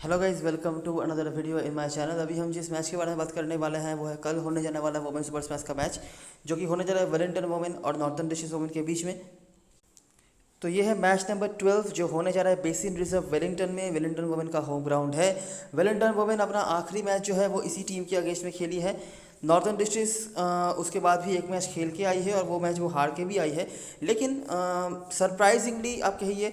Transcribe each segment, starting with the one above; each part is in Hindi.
Hello guys, welcome to another video in my channel. अभी हम जिस मैच के बारे में बात करने वाले हैं वो है कल होने जाने वाला वुमेन्स वर्ल्ड मैच का मैच, जो कि होने जा रहा है वेलिंगटन वुमेन और नॉर्थर्न डिस्ट्रिक्ट वुमेन के बीच में। तो ये है मैच नंबर 12 जो होने जा रहा है बेसिन रिजर्व वेलिंगटन में। वेलिंगटन वुमेन का होम ग्राउंड है। वेलिंगटन वुमेन अपना आखिरी मैच जो है वो इसी टीम के अगेंस्ट में खेली है। नॉर्थर्न डिस्ट्रिक्ट उसके बाद भी एक मैच खेल के आई है और वो मैच वो हार के भी आई है। लेकिन सरप्राइजिंगली आप कहिए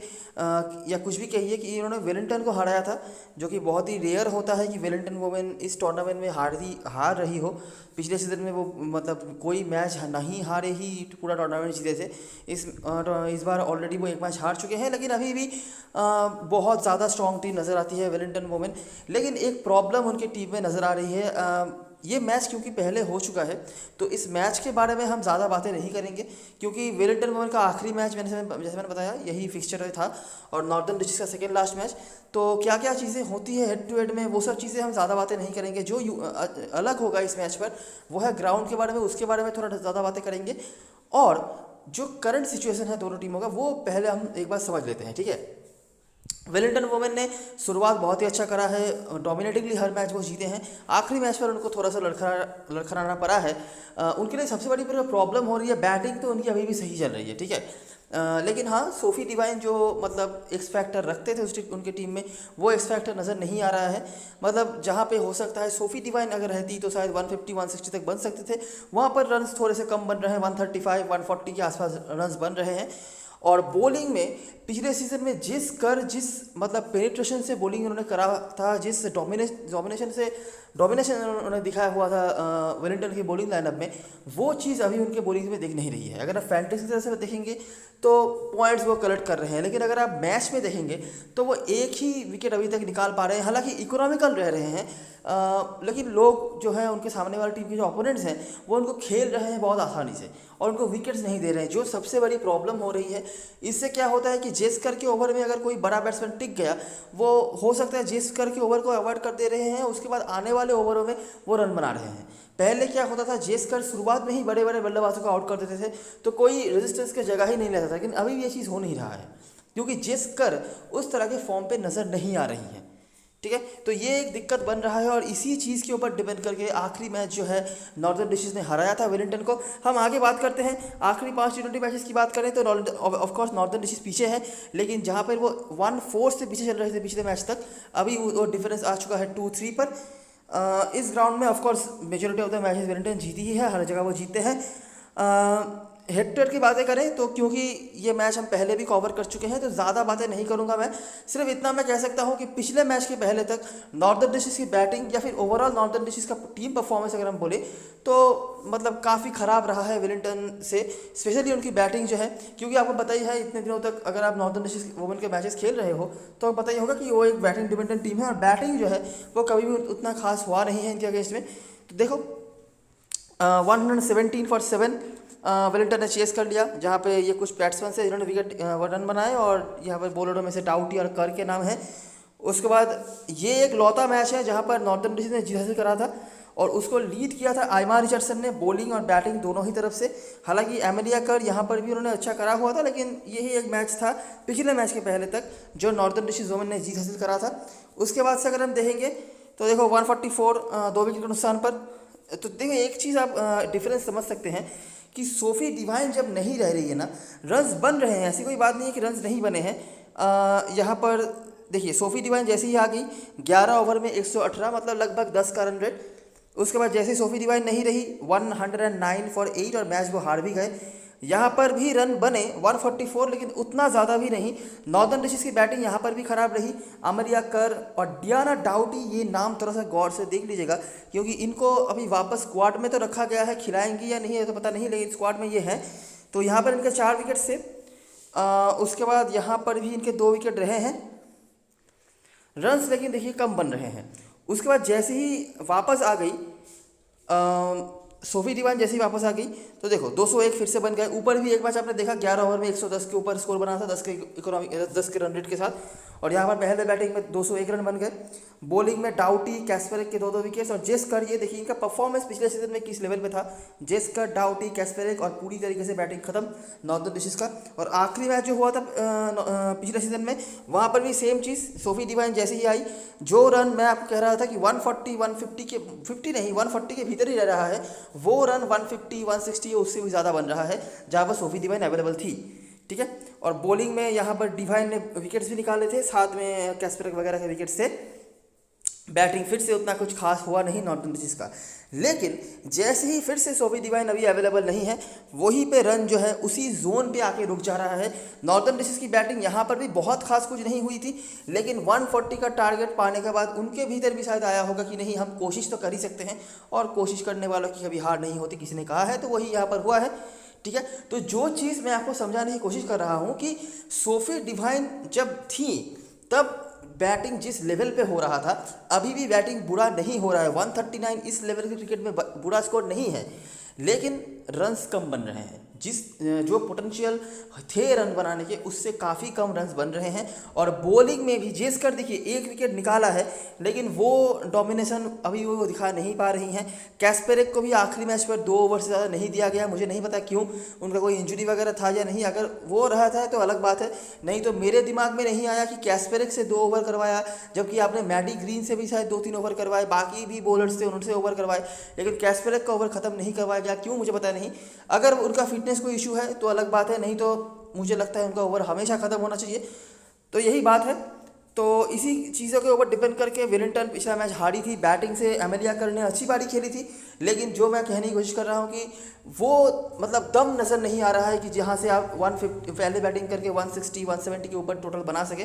या कुछ भी कहिए कि इन्होंने वेलिंगटन को हराया था, जो कि बहुत ही रेयर होता है कि वेलिंगटन वुमेन इस टूर्नामेंट में हार रही हो। पिछले सीजन में वो मतलब कोई मैच नहीं हारे ही पूरा टूर्नामेंट जीते थे। इस बार ऑलरेडी वो एक मैच हार चुके हैं, लेकिन अभी भी बहुत ज़्यादा स्ट्रॉन्ग टीम नज़र आती है वेलिंगटन वुमेन। लेकिन एक प्रॉब्लम उनकी टीम में नज़र आ रही है। ये मैच क्योंकि पहले हो चुका है तो इस मैच के बारे में हम ज़्यादा बातें नहीं करेंगे, क्योंकि वेलिंगटन वुमेन का आखिरी मैच जैसे मैंने बताया यही फिक्सचर था और नॉर्थर्न डिस्ट्रिक्ट का सेकेंड लास्ट मैच। तो क्या क्या चीज़ें होती है हेड टू हेड में, वो सब चीज़ें हम ज़्यादा बातें नहीं करेंगे। जो अलग होगा इस मैच पर वो है ग्राउंड के बारे में, उसके बारे में थोड़ा ज़्यादा बातें करेंगे। और जो करंट सिचुएशन है दोनों टीमों का वो पहले हम एक बार समझ लेते हैं, ठीक है। वेलिंगटन वुमेन ने शुरुआत बहुत ही अच्छा करा है, डोमिनेटिंगली हर मैच वो जीते हैं। आखिरी मैच पर उनको थोड़ा सा लड़खड़ाना पड़ा है। उनके लिए सबसे बड़ी प्रॉब्लम हो रही है बैटिंग, तो उनकी अभी भी सही चल रही है, ठीक है। लेकिन हाँ, सोफी डिवाइन जो मतलब एक्स फैक्टर रखते थे उनके टीम में, वो एक्स फैक्टर नज़र नहीं आ रहा है। मतलब जहाँ पे हो सकता है सोफी डिवाइन अगर रहती तो शायद 150-160 तक बन सकते थे, वहाँ पर रन्स थोड़े से कम बन रहे हैं। 135-140 के आसपास रन्स बन रहे हैं। और बॉलिंग में पिछले सीजन में जिस मतलब पेनिट्रेशन से बॉलिंग उन्होंने करा था, जिस डोमिनेशन उन्होंने दिखाया हुआ था वेलिंगटन की बॉलिंग लाइनअप में, वो चीज़ अभी उनके बॉलिंग में दिख नहीं रही है। अगर आप फैंटेसी की तरह से देखेंगे तो पॉइंट्स वो कलेक्ट कर रहे हैं, लेकिन अगर आप मैच में देखेंगे तो वो एक ही विकेट अभी तक निकाल पा रहे हैं। हालांकि इकोनॉमिकल रह रहे हैं, लेकिन लोग जो है उनके सामने वाली टीम के जो अपोनेंट्स हैं वो उनको खेल रहे हैं बहुत आसानी से और उनको विकेट्स नहीं दे रहे हैं, जो सबसे बड़ी प्रॉब्लम हो रही है। इससे क्या होता है कि जेस्कर के ओवर में अगर कोई बड़ा बैट्समैन टिक गया, वो हो सकता है जेस्कर के ओवर को अवॉइड कर दे रहे हैं, उसके बाद आने वाले ओवरों में वो रन बना रहे हैं। पहले क्या होता था, जेस्कर शुरुआत में ही बड़े बड़े बल्लेबाजों को आउट कर देते थे तो कोई रेजिस्टेंस की जगह ही नहीं लेता था। लेकिन अभी भी ये चीज़ हो नहीं रहा है, क्योंकि जेस्कर उस तरह के फॉर्म पे नज़र नहीं आ रही है, ठीक है। तो ये एक दिक्कत बन रहा है और इसी चीज़ के ऊपर डिपेंड करके आखिरी मैच जो है नॉर्थर्न डिस्ट्रिक्ट ने हराया था वेलिंगटन को। हम आगे बात करते हैं। आखिरी 5 T20 मैचेस की बात करें तो ऑफकोर्स नॉर्थर्न डिस्ट्रिक्ट पीछे है, लेकिन जहाँ पर वो 1-4 से पीछे चल रहे थे पिछले मैच तक, अभी वो डिफरेंस आ चुका है 2-3 पर। इस ग्राउंड में of course majority of the matches Wellington जीती ही है, हर जगह वो जीतते हैं। हेड टू हेड की बातें करें तो क्योंकि ये मैच हम पहले भी कवर कर चुके हैं तो ज़्यादा बातें नहीं करूंगा मैं। सिर्फ इतना मैं कह सकता हूं कि पिछले मैच के पहले तक नॉर्थर्न डिस्ट्रिक्ट की बैटिंग या फिर ओवरऑल नॉर्थर्न डिस्ट्रिक्ट का टीम परफॉर्मेंस अगर हम बोले तो मतलब काफ़ी ख़राब रहा है वेलिंगटन से, स्पेशली उनकी बैटिंग जो है। क्योंकि आपको पता ही है इतने दिनों तक अगर आप नॉर्थर्न डिस्ट्रिक्ट वुमेन के मैचेस खेल रहे हो तो आपको पता ही होगा कि वो एक बैटिंग डिपेंडेंट टीम है और बैटिंग जो है वो कभी भी उतना खास हुआ नहीं है इनके अगेंस्ट में। तो देखो 117 for 7 वेलिंगटन ने चेस कर लिया, जहाँ पे ये कुछ बैट्समैन से जिन्होंने विकेट रन बनाए और यहाँ पर बॉलरों में से डाउटी और कर के नाम है। उसके बाद ये एक लौता मैच है जहाँ पर नॉर्थर्न डिस्ट्रिक्ट ने जीत हासिल करा था और उसको लीड किया था आइमा रिचर्डसन ने, बॉलिंग और बैटिंग दोनों ही तरफ से। हालांकि एमेलिया कर यहाँ पर भी उन्होंने अच्छा करा हुआ था, लेकिन यही एक मैच था पिछले मैच के पहले तक जो नॉर्थर्न डिस्ट्रिक्ट वुमेन ने जीत हासिल करा था। उसके बाद से अगर हम देखेंगे तो देखो 144 2 विकेट के नुकसान पर। तो देखो एक चीज़ आप डिफरेंस समझ सकते हैं कि सोफी डिवाइन जब नहीं रह रही है ना, रन्स बन रहे हैं, ऐसी कोई बात नहीं है कि रन्स नहीं बने हैं। यहाँ पर देखिए सोफी डिवाइन जैसे ही आ गई 11 ओवर में 118, मतलब लगभग 10 का रन रेट। उसके बाद जैसे ही सोफी डिवाइन नहीं रही 109 for 8 और मैच वो हार भी गए। यहाँ पर भी रन बने 144, लेकिन उतना ज़्यादा भी नहीं। नॉर्थर्न डिस्ट्रिक्ट की बैटिंग यहाँ पर भी खराब रही। अमरिया कर और डियाना डाउटी, ये नाम थोड़ा सा गौर से देख लीजिएगा, क्योंकि इनको अभी वापस स्क्वाड में तो रखा गया है, खिलाएंगी या नहीं है तो पता नहीं, लेकिन स्क्वाड में ये है। तो यहाँ पर इनके 4 विकेट से उसके बाद यहाँ पर भी इनके 2 विकेट रहे हैं। रन्स लेकिन देखिए कम बन रहे हैं। उसके बाद जैसे ही वापस आ गई सोफी डिवाइन जैसे ही वापस आ गई तो देखो 201 फिर से बन गए। ऊपर भी एक मैच आपने देखा 11 ओवर में 110 के ऊपर स्कोर बना था 10 के रन रेट के साथ, और यहाँ पर पहले बैटिंग में 201 रन बन गए। बॉलिंग में डाउटी कैस्पेरिक के 2 विकेट्स, और जेस्कर, ये देखिए इनका परफॉर्मेंस पिछले सीजन में किस लेवल पे था। जेस्कर, डाउटी, कैस्पेरिक, और पूरी तरीके से बैटिंग खत्म नॉर्दर्न डिशेस का। और आखिरी मैच जो हुआ था पिछले सीजन में, वहाँ पर भी सेम चीज़, सोफी डिवाइन जैसे ही आई, जो रन मैं आपको कह रहा था कि 140 150 के 50 नहीं 140 के भीतर ही रह रहा है, वो रन 150 160 उससे भी ज़्यादा बन रहा है जहाँ पर सोफी डिवाइन अवेलेबल थी। ठीक है, और बॉलिंग में यहाँ पर डिवाइन ने विकेट्स भी निकाले थे, साथ में कैस्पेरिक वगैरह के विकेट्स थे। बैटिंग फिर से उतना कुछ खास हुआ नहीं नॉर्दर्न डिशेस का, लेकिन जैसे ही फिर से सोफी डिवाइन अभी अवेलेबल नहीं है, वहीं पे रन जो है उसी जोन पे आके रुक जा रहा है। नॉर्दर्न डिशेस की बैटिंग यहाँ पर भी बहुत खास कुछ नहीं हुई थी, लेकिन 140 का टारगेट पाने के बाद उनके भीतर भी शायद आया होगा कि नहीं, हम कोशिश तो कर ही सकते हैं, और कोशिश करने वालों की कभी हार नहीं होती, किसी ने कहा है, तो वही यहाँ पर हुआ है। ठीक है, तो जो चीज़ मैं आपको समझाने की कोशिश कर रहा हूँ कि सोफी डिवाइन जब थी तब बैटिंग जिस लेवल पे हो रहा था, अभी भी बैटिंग बुरा नहीं हो रहा है। 139 इस लेवल के क्रिकेट में बुरा स्कोर नहीं है, लेकिन रन्स कम बन रहे हैं। जो पोटेंशियल थे रन बनाने के, उससे काफ़ी कम रन्स बन रहे हैं। और बॉलिंग में भी जेस्कर देखिए 1 विकेट निकाला है, लेकिन वो डोमिनेशन अभी वो दिखा नहीं पा रही हैं। कैस्पेरिक को भी आखिरी मैच पर 2 ओवर से ज़्यादा नहीं दिया गया, मुझे नहीं पता क्यों, उनका कोई इंजरी वगैरह था या नहीं, अगर वो रहा था तो अलग बात है, नहीं तो मेरे दिमाग में नहीं आया कि कैस्पेरिक से 2 ओवर करवाया, जबकि आपने मैडी ग्रीन से भी शायद 2-3 ओवर करवाए, बाकी भी बॉलर्स थे उनसे ओवर करवाए, लेकिन कैस्पेरिक का ओवर खत्म नहीं करवाया गया, क्यों मुझे पता नहीं। अगर उनका फिटनेस कोई इशू है तो अलग बात है, नहीं तो मुझे लगता है उनका ओवर हमेशा ख़त्म होना चाहिए। तो यही बात है। तो इसी चीज़ों के ऊपर डिपेंड करके वेलिंगटन पिछला मैच हारी थी। बैटिंग से एमेलिया कर ने अच्छी पारी खेली थी, लेकिन जो मैं कहने की कोशिश कर रहा हूँ कि वो मतलब दम नज़र नहीं आ रहा है कि जहाँ से आप 150 पहले बैटिंग करके 160 170 के ऊपर टोटल बना सके,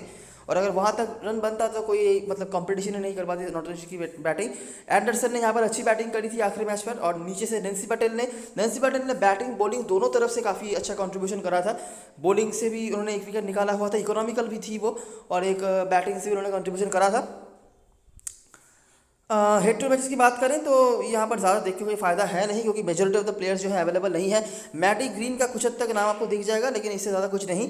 और अगर वहाँ तक रन बनता तो कोई मतलब कंपटीशन ही नहीं कर पाती नॉर्दर्न डिशेस की बैटिंग। एंडरसन ने यहाँ पर अच्छी बैटिंग करी थी आखिरी मैच पर, और नीचे से नैन्सी पटेल ने बैटिंग बॉलिंग दोनों तरफ से काफ़ी अच्छा कंट्रीब्यूशन करा था। बॉलिंग से भी उन्होंने 1 विकेट निकाला हुआ था, इकोनॉमिकल भी थी वो, और एक बैटिंग से भी उन्होंने कंट्रीब्यूशन करा था। हेड टू मैचेस की बात करें तो यहाँ पर ज़्यादा देख के कोई फ़ायदा है नहीं, क्योंकि मेजोरिटी ऑफ द प्लेयर्स जो है अवेलेबल नहीं है। मैडी ग्रीन का कुछ हद तक नाम आपको दिख जाएगा, लेकिन इससे ज़्यादा कुछ नहीं।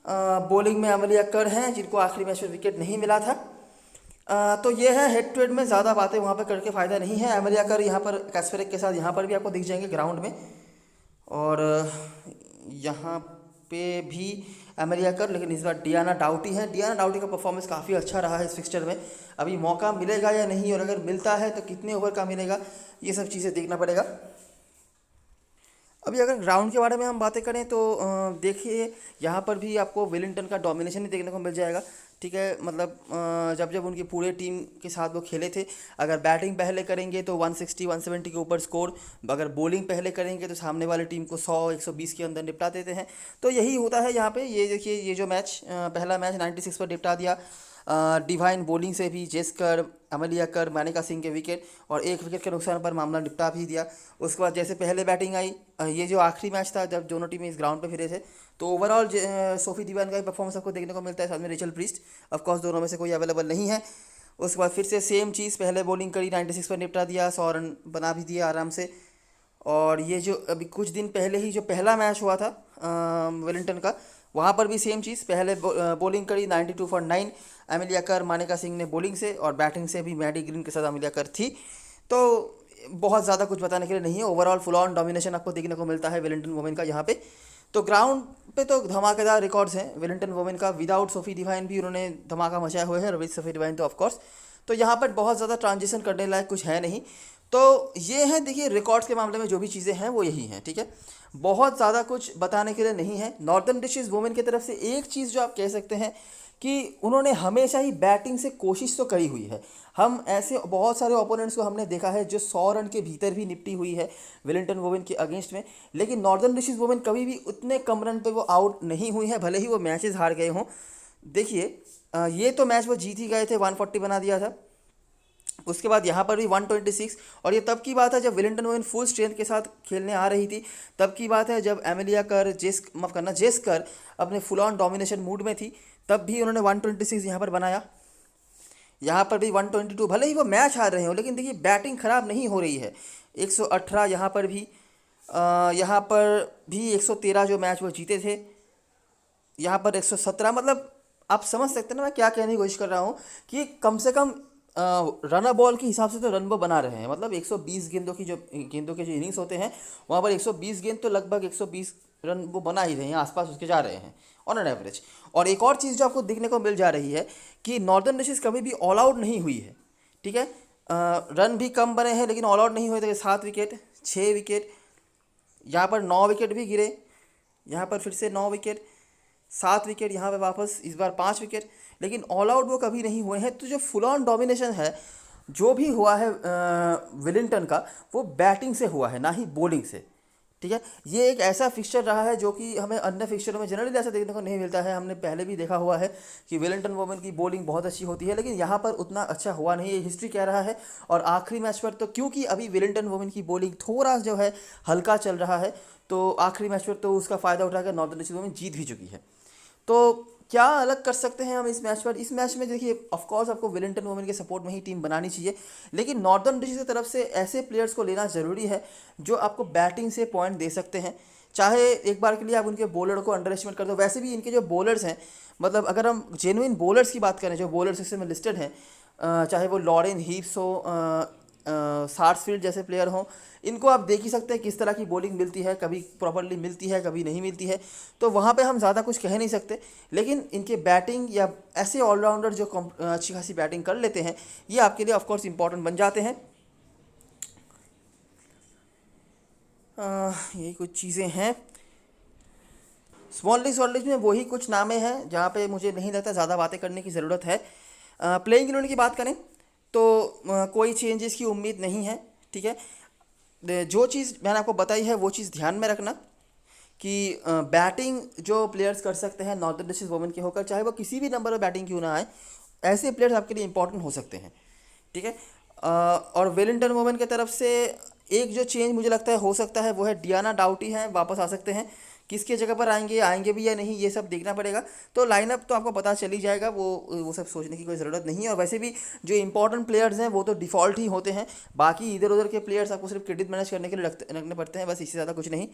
बॉलिंग में एमेलिया कर हैं, जिनको आखिरी मैच में विकेट नहीं मिला था। तो ये है हेड टू हेड में, ज़्यादा बातें वहाँ पर करके फ़ायदा नहीं है। एमेलिया कर यहाँ पर कैस्पेरिक के साथ यहाँ पर भी आपको दिख जाएंगे ग्राउंड में, और यहाँ पे भी एमेलिया कर, लेकिन इस बार डियाना डाउटी है। डियाना डाउटी का परफॉर्मेंस काफ़ी अच्छा रहा है इस फिक्सचर में। अभी मौका मिलेगा या नहीं, और अगर मिलता है तो कितने ओवर का मिलेगा, ये सब चीज़ें देखना पड़ेगा। अभी अगर ग्राउंड के बारे में हम बातें करें तो देखिए यहाँ पर भी आपको वेलिंगटन का डोमिनेशन ही देखने को मिल जाएगा। ठीक है, मतलब जब उनकी पूरे टीम के साथ वो खेले थे, अगर बैटिंग पहले करेंगे तो 160 170 के ऊपर स्कोर, अगर बॉलिंग पहले करेंगे तो सामने वाली टीम को 100 120 के अंदर निपटा देते हैं। तो यही होता है यहाँ पे। ये देखिए, ये जो मैच पहला मैच 96 पर निपटा दिया डिवाइन बॉलिंग से भी, जेस्कर, एमेलिया कर, मानिका सिंह के विकेट, और 1 विकेट के नुकसान पर मामला निपटा भी दिया। उसके बाद जैसे पहले बैटिंग आई, ये जो आखिरी मैच था जब दोनों टीमें इस ग्राउंड पे फिरे थे, तो ओवरऑल सोफी डिवाइन का ही परफॉर्मेंस आपको देखने को मिलता है, साथ में रेचल प्रीस्ट। ऑफकोर्स दोनों में से कोई अवेलेबल नहीं है। उसके बाद फिर से सेम चीज़, पहले बॉलिंग करी, 96 पर निपटा दिया, 100 रन बना भी दिया आराम से। और ये जो अभी कुछ दिन पहले ही जो पहला मैच हुआ था वेलिंगटन का, वहाँ पर भी सेम चीज़, पहले बॉलिंग करी 92 फॉर 9, एमेलिया कर, मानिका सिंह ने बॉलिंग से, और बैटिंग से भी मैडी ग्रीन के साथ एमेलिया कर थी। तो बहुत ज़्यादा कुछ बताने के लिए नहीं है, ओवरऑल फुल ऑन डोमिनेशन आपको देखने को मिलता है वेलिंगटन वुमेन का यहाँ पे। तो ग्राउंड पे तो धमाकेदार रिकॉर्ड्स हैं वेलिंगटन वुमेन का। विदाउट सोफी डिवाइन भी उन्होंने धमाका मचाए हुए हैं, विद सोफी डिवाइन तो ऑफकोर्स। तो यहाँ पर बहुत ज़्यादा ट्रांजिशन करने लायक कुछ है नहीं। तो ये है, देखिए रिकॉर्ड्स के मामले में जो भी चीज़ें हैं वो यही हैं। ठीक है, बहुत ज़्यादा कुछ बताने के लिए नहीं है। नॉर्दर्न डिशेस वुमेन की तरफ से एक चीज़ जो आप कह सकते हैं कि उन्होंने हमेशा ही बैटिंग से कोशिश तो करी हुई है। हम ऐसे बहुत सारे ओपोनेंट्स को हमने देखा है जो 100 रन के भीतर भी निपटी हुई है वेलिंगटन वुमेन के अगेंस्ट में, लेकिन नॉर्दर्न डिशेस वुमेन कभी भी उतने कम रन पे वो आउट नहीं हुई है, भले ही वो मैचेस हार गए हों। देखिए ये तो मैच वो जीत ही गए थे, 140 बना दिया था। उसके बाद यहाँ पर भी 126, और ये तब की बात है जब वेलिंगटन वुमेन फुल स्ट्रेंथ के साथ खेलने आ रही थी। तब की बात है जब एमेलिया कर, जेस्कर अपने फुल ऑन डोमिनेशन मूड में थी, तब भी उन्होंने 126 यहाँ पर बनाया। यहाँ पर भी 122, भले ही वो मैच हार रहे हो, लेकिन देखिए बैटिंग ख़राब नहीं हो रही है। 118 यहाँ पर भी, यहाँ पर भी 113 जो मैच वो जीते थे, यहाँ पर 117। मतलब आप समझ सकते हैं ना मैं क्या कहने की कोशिश कर रहा हूँ कि कम से कम रनर बॉल के हिसाब से तो रन वो बना रहे हैं। मतलब 120 गेंदों के जो इनिंग्स होते हैं वहाँ पर 120 गेंद तो लगभग 120 रन वो बना ही रहे हैं, आसपास उसके जा रहे हैं ऑन एन एवरेज। और एक और चीज़ जो आपको देखने को मिल जा रही है कि नॉर्दर्न डिस्ट्रिक्स कभी भी ऑल आउट नहीं हुई है, ठीक है। रन भी कम बने हैं लेकिन ऑल आउट नहीं हुए थे। 7 विकेट, 6 विकेट, यहाँ पर 9 विकेट भी गिरे, यहाँ पर फिर से 9 विकेट, 7 विकेट, यहाँ पे वापस इस बार 5 विकेट, लेकिन ऑल आउट वो कभी नहीं हुए हैं। तो जो फुल ऑन डोमिनेशन है जो भी हुआ है विलिंगटन का, वो बैटिंग से हुआ है ना ही बॉलिंग से, ठीक है। ये एक ऐसा फिक्सचर रहा है जो कि हमें अन्य फिक्सचरों में जनरली ऐसा देखने को नहीं मिलता है। हमने पहले भी देखा हुआ है कि वेलिंगटन वोमेन की बॉलिंग बहुत अच्छी होती है, लेकिन यहाँ पर उतना अच्छा हुआ नहीं, ये हिस्ट्री कह रहा है। और आखिरी मैच पर तो क्योंकि अभी वेलिंगटन वोमेन की बॉलिंग थोड़ा जो है हल्का चल रहा है, तो आखिरी मैच पर तो उसका फ़ायदा उठाकर नॉर्दर्न डिस्ट्रिक्ट वोमेन जीत भी चुकी है। तो क्या अलग कर सकते हैं हम इस मैच पर? इस मैच में देखिए ऑफ कोर्स आपको वेलिंगटन वोमेन के सपोर्ट में ही टीम बनानी चाहिए, लेकिन नॉर्दर्न डिस्ट्रिक्ट की तरफ से ऐसे प्लेयर्स को लेना ज़रूरी है जो आपको बैटिंग से पॉइंट दे सकते हैं। चाहे एक बार के लिए आप उनके बॉलर को अंडर एस्टिमेट कर दो, वैसे भी इनके जो बॉलर्स हैं, मतलब अगर हम जेन्युइन बॉलर्स की बात करें जो बॉलर सिस्टम में लिस्टेड हैं, चाहे वो लॉरेन हीप्स हो, सार्सफील्ड जैसे प्लेयर हों, इनको आप देख ही सकते हैं किस तरह की बॉलिंग मिलती है, कभी प्रॉपरली मिलती है कभी नहीं मिलती है। तो वहाँ पे हम ज़्यादा कुछ कह नहीं सकते, लेकिन इनके बैटिंग या ऐसे ऑलराउंडर जो अच्छी खासी बैटिंग कर लेते हैं, ये आपके लिए ऑफकोर्स इंपॉर्टेंट बन जाते हैं। यही कुछ चीज़ें हैं। स्मॉल लीग में वही कुछ नामें हैं जहाँ पे मुझे नहीं लगता ज़्यादा बातें करने की ज़रूरत है। प्लेइंग 11 की बात करें तो कोई चेंजेस की उम्मीद नहीं है, ठीक है। जो चीज़ मैंने आपको बताई है वो चीज़ ध्यान में रखना कि बैटिंग जो प्लेयर्स कर सकते हैं नॉर्दर्न डिस्ट्रिक्ट वोमेन के होकर, चाहे वो किसी भी नंबर पर बैटिंग क्यों ना आए, ऐसे प्लेयर्स आपके लिए इंपॉर्टेंट हो सकते हैं, ठीक है। और वेलिंगटन वोमेन की तरफ से एक जो चेंज मुझे लगता है हो सकता है वो है डियाना डाउटी हैं, वापस आ सकते हैं। किसके जगह पर आएंगे भी या नहीं ये सब देखना पड़ेगा। तो लाइनअप तो आपको पता चल ही जाएगा, वो सब सोचने की कोई ज़रूरत नहीं है। और वैसे भी जो इंपॉर्टेंट प्लेयर्स हैं वो तो डिफ़ॉल्ट ही होते हैं, बाकी इधर उधर के प्लेयर्स आपको सिर्फ क्रेडिट मैनेज करने के लिए रखने पड़ते हैं, बस इससे ज़्यादा कुछ नहीं।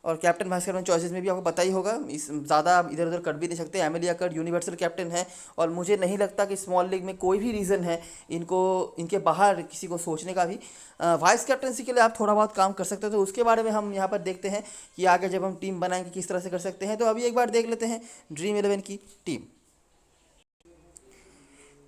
और कैप्टन वाइस कैप्टन चॉइसेस में भी आपको पता ही होगा, इस ज़्यादा आप इधर उधर कर भी नहीं सकते। एमिलिया कर्ट यूनिवर्सल कैप्टन है, और मुझे नहीं लगता कि स्मॉल लीग में कोई भी रीज़न है इनको इनके बाहर किसी को सोचने का भी। वाइस कैप्टनसी के लिए आप थोड़ा बहुत काम कर सकते हो, तो उसके बारे में हम यहाँ पर देखते हैं कि आगे जब हम टीम बनाएंगे किस तरह से कर सकते हैं। तो अभी एक बार देख लेते हैं ड्रीम 11 की टीम।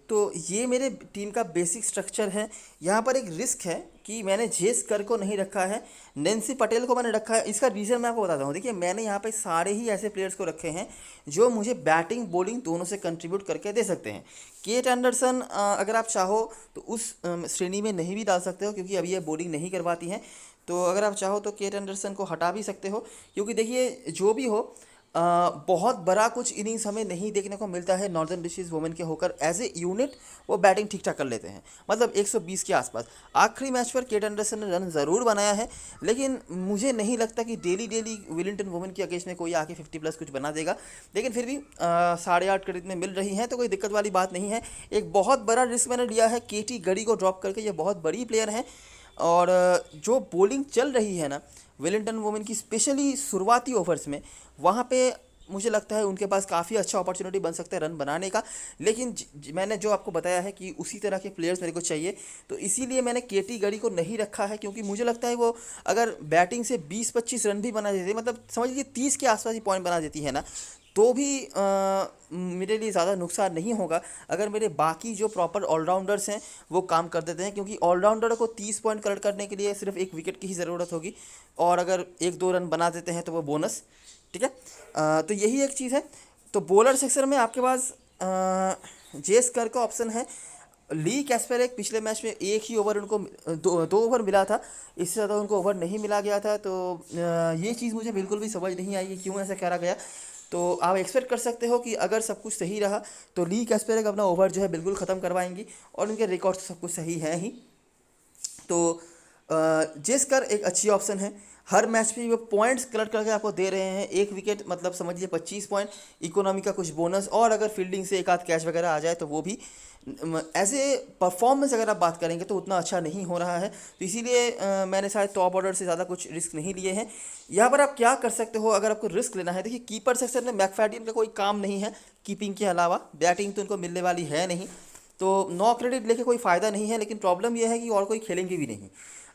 तो ये मेरे टीम का बेसिक स्ट्रक्चर है। यहाँ पर एक रिस्क है कि मैंने जेस कर को नहीं रखा है, नैन्सी पटेल को मैंने रखा है। इसका रीज़न मैं आपको बताता हूँ। देखिए मैंने यहाँ पे सारे ही ऐसे प्लेयर्स को रखे हैं जो मुझे बैटिंग बॉलिंग दोनों से कंट्रीब्यूट करके दे सकते हैं। केट एंडरसन अगर आप चाहो तो उस श्रेणी में नहीं भी डाल सकते हो, क्योंकि अभी ये बॉलिंग नहीं करवाती हैं। तो अगर आप चाहो तो केट एंडरसन को हटा भी सकते हो, क्योंकि देखिए जो भी हो बहुत बड़ा कुछ इनिंग्स हमें नहीं देखने को मिलता है नॉर्दर्न डिस्ट्रिक्ट वोमेन के होकर। एज ए यूनिट वो बैटिंग ठीक ठाक कर लेते हैं, मतलब 120 के आसपास। आखिरी मैच पर केट एंडरसन ने रन ज़रूर बनाया है, लेकिन मुझे नहीं लगता कि डेली विलिंगटन वोमेन के अगेंस्ट में कोई आके 50+ कुछ बना देगा। लेकिन फिर भी 8.5 क्रेडिट में मिल रही हैं तो कोई दिक्कत वाली बात नहीं है। एक बहुत बड़ा रिस्क मैंने लिया है केटी गढ़ी को ड्रॉप करके, ये बहुत बड़ी प्लेयर है। और जो बॉलिंग चल रही है ना वेलिंगटन वोमेन की, स्पेशली शुरुआती ओवर्स में, वहाँ पे मुझे लगता है उनके पास काफ़ी अच्छा अपॉर्चुनिटी बन सकता है रन बनाने का। लेकिन मैंने जो आपको बताया है कि उसी तरह के प्लेयर्स मेरे को चाहिए, तो इसीलिए मैंने केटी गढ़ी को नहीं रखा है। क्योंकि मुझे लगता है वो अगर बैटिंग से 20-25 रन भी बना देती है, मतलब समझ लीजिए 30 के आसपास ही पॉइंट बना देती है ना, तो भी मेरे लिए ज़्यादा नुकसान नहीं होगा अगर मेरे बाकी जो प्रॉपर ऑलराउंडर्स हैं वो काम कर देते हैं। क्योंकि ऑलराउंडर को 30 पॉइंट कलेक्ट करने के लिए सिर्फ 1 विकेट की ही ज़रूरत होगी, और अगर 1-2 रन बना देते हैं तो वो बोनस, ठीक है। तो यही एक चीज़ है। तो बॉलर सेक्शन में आपके पास जेस कर का ऑप्शन है। ली कैस्पेरेक पिछले मैच में एक ही ओवर उनको दो ओवर मिला था, इससे ज़्यादा उनको ओवर नहीं मिला गया था। तो ये चीज़ मुझे बिल्कुल भी समझ नहीं आई कि क्यों ऐसा करा गया। तो आप एक्सपेक्ट कर सकते हो कि अगर सब कुछ सही रहा तो ली कैस्पेरेक अपना ओवर जो है बिल्कुल ख़त्म करवाएंगी, और उनके रिकॉर्ड सब कुछ सही हैं ही। तो जेस्कर एक अच्छी ऑप्शन है, हर मैच में वो पॉइंट्स कलेक्ट करके आपको दे रहे हैं, एक विकेट मतलब समझ लीजिए 25 पॉइंट, इकोनॉमी का कुछ बोनस, और अगर फील्डिंग से एक आध कैच वगैरह आ जाए तो वो भी। ऐसे परफॉर्मेंस अगर आप बात करेंगे तो उतना अच्छा नहीं हो रहा है, तो इसीलिए मैंने शायद टॉप ऑर्डर से ज़्यादा कुछ रिस्क नहीं लिए हैं। यहाँ पर आप क्या कर सकते हो अगर आपको रिस्क लेना है, देखिए कीपर सेक्शन में मैकफैडियन का कोई काम नहीं है कीपिंग के अलावा, बैटिंग तो उनको मिलने वाली है नहीं, तो 9 क्रेडिट लेके कोई फ़ायदा नहीं है। लेकिन प्रॉब्लम यह है कि और कोई खेलेंगे भी नहीं।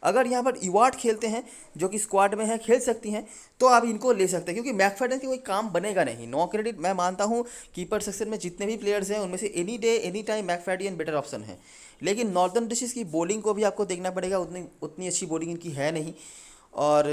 अगर यहाँ पर इवाट खेलते हैं जो कि स्क्वाड में है, खेल सकती हैं, तो आप इनको ले सकते हैं, क्योंकि मैकफैडन के कोई काम बनेगा नहीं। 9 क्रेडिट मैं मानता हूँ कीपर सेक्शन में जितने भी प्लेयर्स हैं उनमें से any day any time McFadyen better option है। लेकिन नॉर्दर्न डिशेज़ की बॉलिंग को भी आपको देखना पड़ेगा, उतनी उतनी अच्छी बॉलिंग इनकी है नहीं। और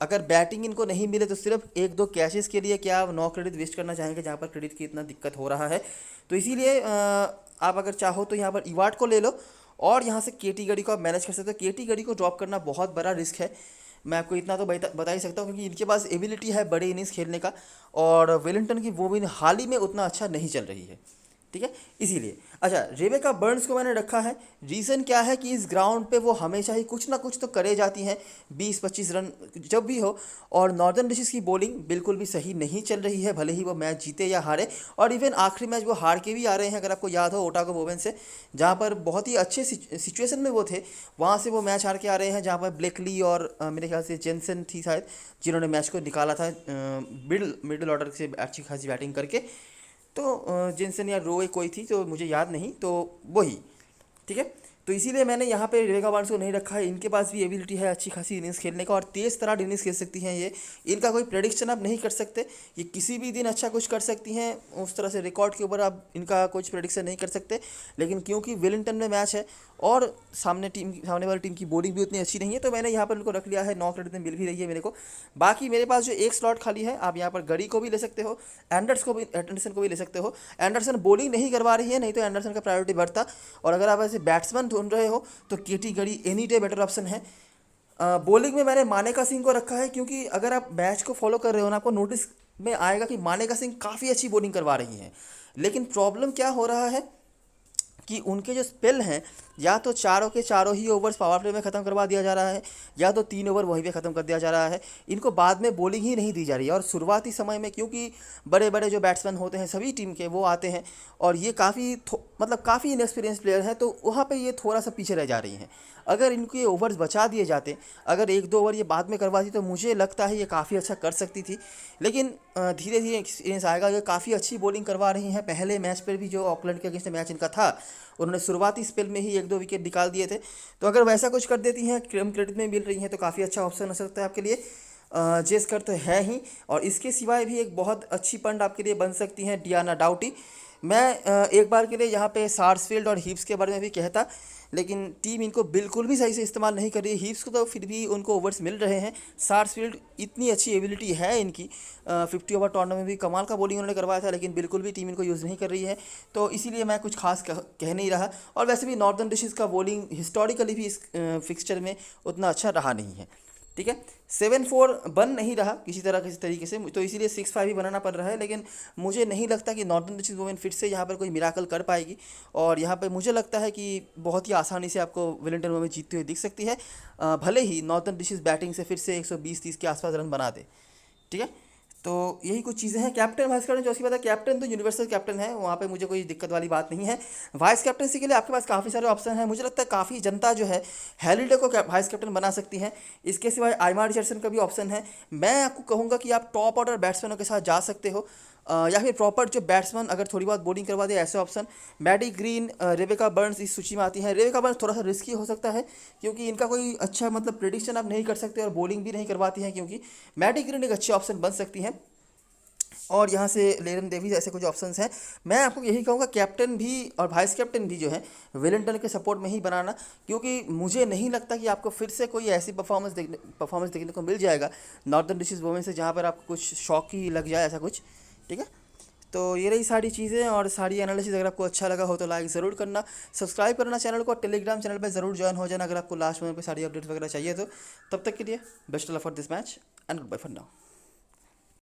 अगर बैटिंग इनको नहीं मिले तो सिर्फ एक दो कैचेस के लिए क्या आप 9 क्रेडिट वेस्ट करना चाहेंगे जहाँ पर क्रेडिट की इतना दिक्कत हो रहा है। तो इसीलिए आप अगर चाहो तो यहाँ पर इवाट को ले लो, और यहाँ से केटी गढ़ी को आप मैनेज कर सकते हो। केटी गढ़ी को ड्रॉप करना बहुत बड़ा रिस्क है, मैं आपको इतना तो बता ही सकता हूँ, क्योंकि इनके पास एबिलिटी है बड़े इनिंग्स खेलने का, और वेलिंगटन की वो भी हाल ही में उतना अच्छा नहीं चल रही है, ठीक है, इसीलिए। अच्छा, रेबेका बर्न्स को मैंने रखा है, रीज़न क्या है कि इस ग्राउंड पे वो हमेशा ही कुछ ना कुछ तो करे जाती हैं, 20-25 रन जब भी हो। और नॉर्दर्न डिशेज़ की बॉलिंग बिल्कुल भी सही नहीं चल रही है, भले ही वो मैच जीते या हारे। और इवन आखिरी मैच वो हार के भी आ रहे हैं, अगर आपको याद हो ओटागो बोवेन से, जहाँ पर बहुत ही अच्छे सिचुएशन में वो थे, वहाँ से वो मैच हार के आ रहे हैं, जहाँ पर ब्लेकली और मेरे ख्याल से जेनसन थी शायद जिन्होंने मैच को निकाला था मिडिल ऑर्डर से अच्छी खासी बैटिंग करके। तो जिनसन या रोए कोई थी, तो मुझे याद नहीं, तो वही, ठीक है। तो इसीलिए मैंने यहाँ पे रेबेका बार्न्स को नहीं रखा है। इनके पास भी एबिलिटी है अच्छी खासी इनिंग्स खेलने का, और तेज़ तरह इनिंग्स खेल सकती हैं ये। इनका कोई प्रेडिक्शन आप नहीं कर सकते, ये किसी भी दिन अच्छा कुछ कर सकती हैं, उस तरह से रिकॉर्ड के ऊपर आप इनका कुछ प्रेडिक्शन नहीं कर सकते। लेकिन क्योंकि वेलिंगटन में मैच है और सामने वाली टीम की बॉलिंग भी उतनी अच्छी नहीं है, तो मैंने यहाँ पर इनको रख लिया है। 9 क्रेडिट में मिल भी रही है मेरे को। बाकी मेरे पास जो एक स्लॉट खाली है, आप यहाँ पर गड़ी को भी ले सकते हो, एंडरसन को भी ले सकते हो। एंडरसन बॉलिंग नहीं करवा रही है, नहीं तो एंडरसन का प्रायोरिटी बढ़ता। और अगर आप ऐसे बैट्समैन ढूंढ रहे हो तो केटी गढ़ी एनी डे बेटर ऑप्शन है। बॉलिंग में मैंने मानेका सिंह को रखा है, क्योंकि अगर आप मैच को फॉलो कर रहे हो ना, आपको नोटिस में आएगा कि मानेका सिंह काफ़ी अच्छी बॉलिंग करवा रही हैं। लेकिन प्रॉब्लम क्या हो रहा है कि उनके जो स्पेल हैं, या तो चारों के चारों ही ओवर्स पावर प्ले में ख़त्म करवा दिया जा रहा है, या तो 3 ओवर वहीं पे ख़त्म कर दिया जा रहा है। इनको बाद में बॉलिंग ही नहीं दी जा रही है। और शुरुआती समय में क्योंकि बड़े बड़े जो बैट्समैन होते हैं सभी टीम के, वो आते हैं, और ये मतलब काफ़ी इनएक्सपीरियंस प्लेयर हैं, तो वहाँ पे ये थोड़ा सा पीछे रह जा रही हैं। अगर इनके ओवर्स बचा दिए जाते, अगर 1-2 ओवर ये बाद में करवाती, तो मुझे लगता है ये काफ़ी अच्छा कर सकती थी। लेकिन धीरे धीरे एक्सपीरियंस आएगा। ये काफ़ी अच्छी बॉलिंग करवा रही हैं। पहले मैच पर भी जो ऑकलैंड के अगेंस्ट मैच इनका था, उन्होंने शुरुआती स्पेल में ही 1-2 विकेट निकाल दिए थे। तो अगर वैसा कुछ कर देती हैं, कम क्रेडिट में मिल रही हैं, तो काफ़ी अच्छा ऑप्शन हो सकता है आपके लिए। जेस्कर तो है ही, और इसके सिवाय भी एक बहुत अच्छी पंड आपके लिए बन सकती हैं डियाना डाउटी। मैं एक बार के लिए यहाँ पे सार्सफील्ड और हीप्स के बारे में भी कहता, लेकिन टीम इनको बिल्कुल भी सही से इस्तेमाल नहीं कर रही है। हीप्स को तो फिर भी उनको ओवर्स मिल रहे हैं, सार्सफील्ड इतनी अच्छी एबिलिटी है इनकी, 50 ओवर टूर्नामेंट में भी कमाल का बॉलिंग उन्होंने करवाया था, लेकिन बिल्कुल भी टीम इनको यूज़ नहीं कर रही है। तो इसीलिए मैं कुछ खास कह नहीं रहा। और वैसे भी नॉर्दर्न डिशेज़ का बॉलिंग हिस्टोरिकली भी इस फिक्सचर में उतना अच्छा रहा नहीं है, ठीक है। 7-4 बन नहीं रहा किसी तरीके से, तो इसीलिए 6-5 ही बनाना पड़ रहा है। लेकिन मुझे नहीं लगता कि नॉर्दर्न डिशेज़ वुमेन फिर से यहाँ पर कोई मिराकल कर पाएगी, और यहाँ पर मुझे लगता है कि बहुत ही आसानी से आपको वेलिंगटन वुमेन जीतते हुए दिख सकती है, भले ही नॉर्दर्न डिशेज़ बैटिंग से फिर से 120-30 के आसपास रन बना दे, ठीक है। तो यही कुछ चीज़ें हैं। कैप्टन वाइस कैप्टन जो उसकी बात है, कैप्टन तो यूनिवर्सल कैप्टन है, वहाँ पे मुझे कोई दिक्कत वाली बात नहीं है। वाइस कैप्टनसी के लिए आपके पास काफ़ी सारे ऑप्शन हैं। मुझे लगता है काफ़ी जनता जो है हेलिडे को वाइस कैप्टन बना सकती है। इसके सिवाय आइमार रिचर्डसन का भी ऑप्शन है। मैं आपको कहूँगा कि आप टॉप ऑर्डर बैट्समैनों के साथ जा सकते हो, या फिर प्रॉपर जो बैट्समैन अगर थोड़ी बहुत बॉलिंग करवा दे, ऐसे option Maddy Green, Rebecca Burns इस सूची में आती हैं। रेबेका बर्न्स थोड़ा सा रिस्की हो सकता है, क्योंकि इनका कोई अच्छा मतलब प्रेडिक्शन आप नहीं कर सकते, और बॉलिंग भी नहीं करवाती हैं, क्योंकि मैडी ग्रीन एक अच्छी ऑप्शन बन सकती हैं। और यहाँ से लेरन डेविस, ऐसे कुछ ऑप्शंस हैं। मैं आपको यही कहूँगा कैप्टन भी और वाइस कैप्टन भी जो है वेलिंगटन के सपोर्ट में ही बनाना, क्योंकि मुझे नहीं लगता कि आपको फिर से कोई ऐसी परफॉर्मेंस देखने को मिल जाएगा नॉर्दर्न डिशेज़ वुमेन से, जहाँ पर आपको कुछ शौक ही लग जाए ऐसा कुछ, ठीक है। तो ये रही सारी चीज़ें और सारी एनालिसिस। अगर आपको अच्छा लगा हो तो लाइक ज़रूर करना, सब्सक्राइब करना चैनल को, टेलीग्राम चैनल पर ज़रूर ज्वाइन हो जाना अगर आपको लास्ट मोमेंट पर सारी अपडेट्स वगैरह चाहिए तो। तब तक के लिए best of luck for this match and goodbye for now.